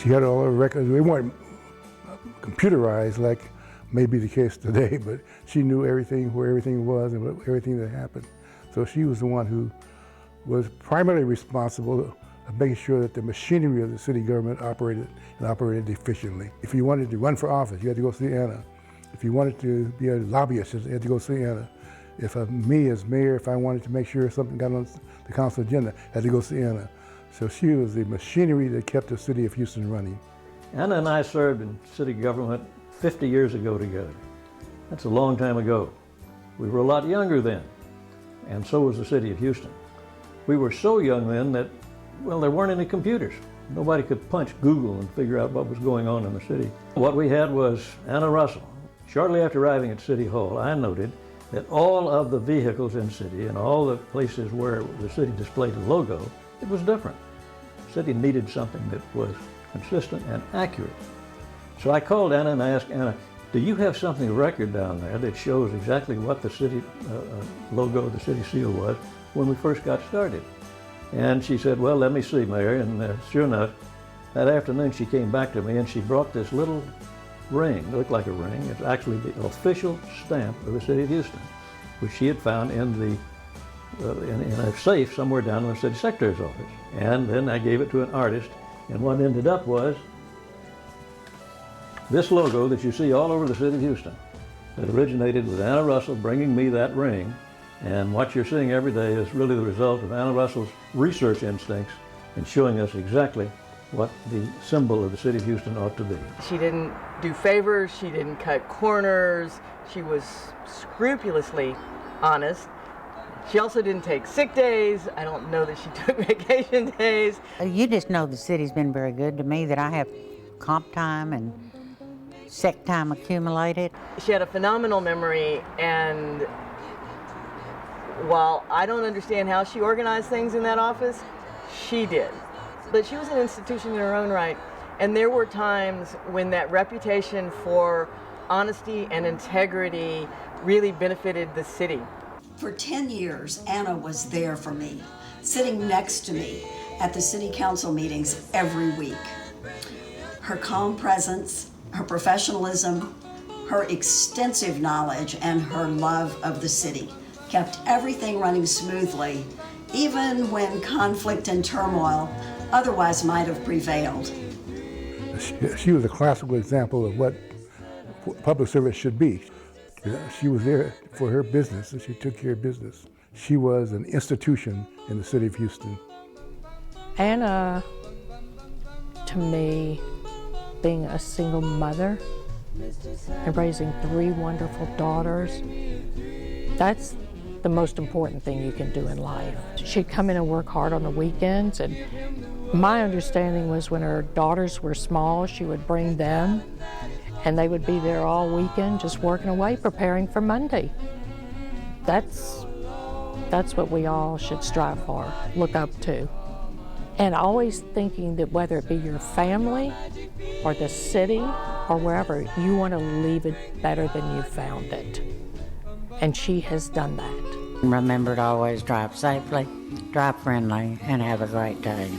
She had all her records. They weren't computerized like may be the case today, but she knew everything, where everything was and everything that happened. So she was the one who was primarily responsible of making sure that the machinery of the city government operated efficiently. If you wanted to run for office, you had to go see Anna. If you wanted to be a lobbyist, you had to go see Anna. If me as mayor, if I wanted to make sure something got on the council agenda, I had to go see Anna. So she was the machinery that kept the city of Houston running. Anna and I served in city government 50 years ago together. That's a long time ago. We were a lot younger then, and so was the city of Houston. We were so young then that, well, there weren't any computers. Nobody could punch Google and figure out what was going on in the city. What we had was Anna Russell. Shortly after arriving at City Hall, I noted that all of the vehicles in the city and all the places where the city displayed the logo, it was different. The city needed something that was consistent and accurate. So I called Anna and I asked Anna, do you have something record down there that shows exactly what the city logo, the city seal was when we first got started? And she said, well, let me see, Mayor. And sure enough, that afternoon she came back to me and she brought this little ring. It looked like a ring. It's actually the official stamp of the city of Houston, which she had found in a safe somewhere down in the city secretary's office. And then I gave it to an artist, and what ended up was this logo that you see all over the city of Houston that originated with Anna Russell bringing me that ring. And what you're seeing every day is really the result of Anna Russell's research instincts in showing us exactly what the symbol of the city of Houston ought to be. She didn't do favors, she didn't cut corners, she was scrupulously honest. She also didn't take sick days. I don't know that she took vacation days. You just know the city's been very good to me, that I have comp time and sick time accumulated. She had a phenomenal memory, and while I don't understand how she organized things in that office, she did. But she was an institution in her own right, and there were times when that reputation for honesty and integrity really benefited the city. For 10 years, Anna was there for me, sitting next to me at the city council meetings every week. Her calm presence, her professionalism, her extensive knowledge, and her love of the city kept everything running smoothly, even when conflict and turmoil otherwise might have prevailed. She was a classical example of what public service should be. She was there for her business, and she took care of business. She was an institution in the city of Houston. Anna, to me, being a single mother and raising 3 wonderful daughters, that's the most important thing you can do in life. She'd come in and work hard on the weekends, and my understanding was when her daughters were small, she would bring them, and they would be there all weekend just working away, preparing for Monday. That's what we all should strive for, look up to. And always thinking that whether it be your family or the city or wherever, you want to leave it better than you found it. And she has done that. Remember to always drive safely, drive friendly, and have a great day.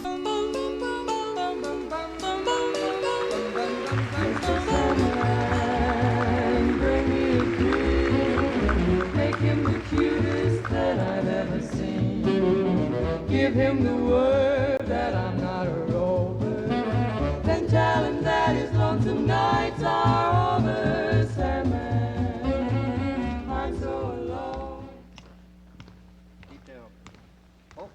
Give him the word that I'm not a rover. Then tell him that his lonesome nights are over. Sandman, I'm so alone. Deep down. Oh,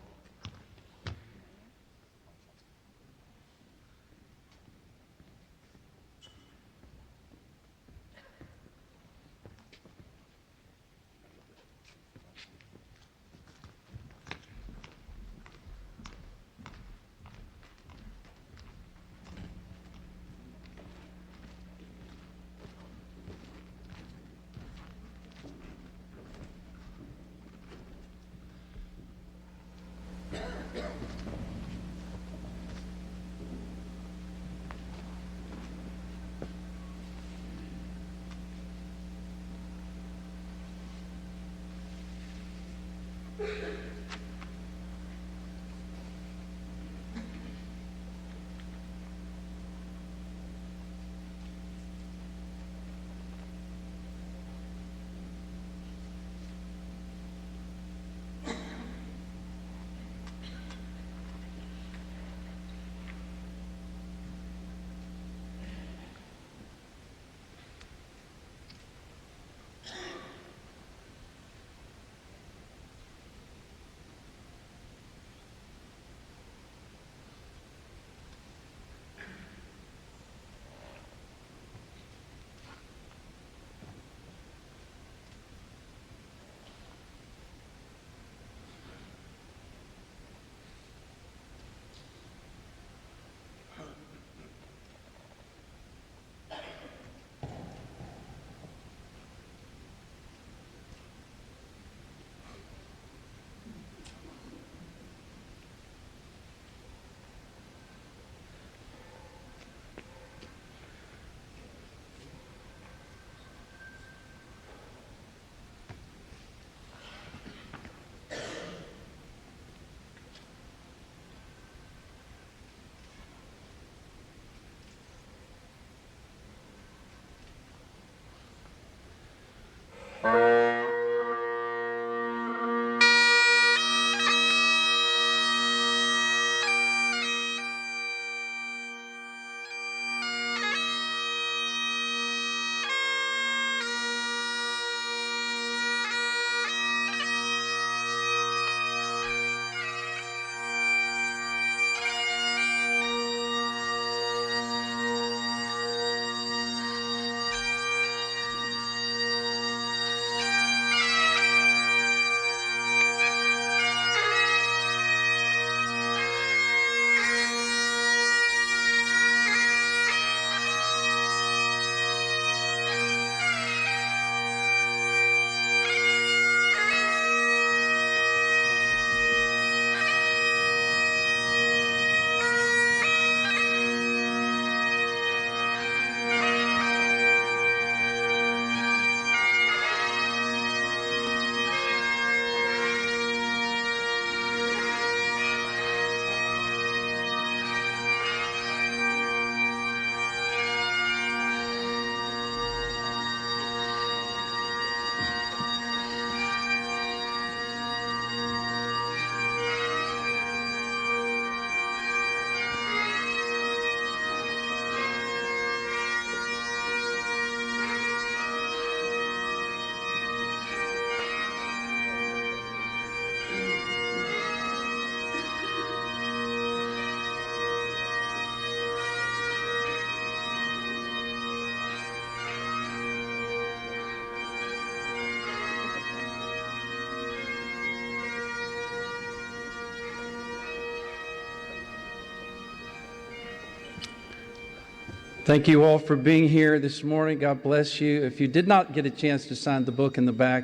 Thank you all for being here this morning. God bless you. If you did not get a chance to sign the book in the back,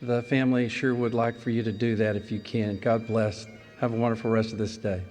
the family sure would like for you to do that if you can. God bless. Have a wonderful rest of this day.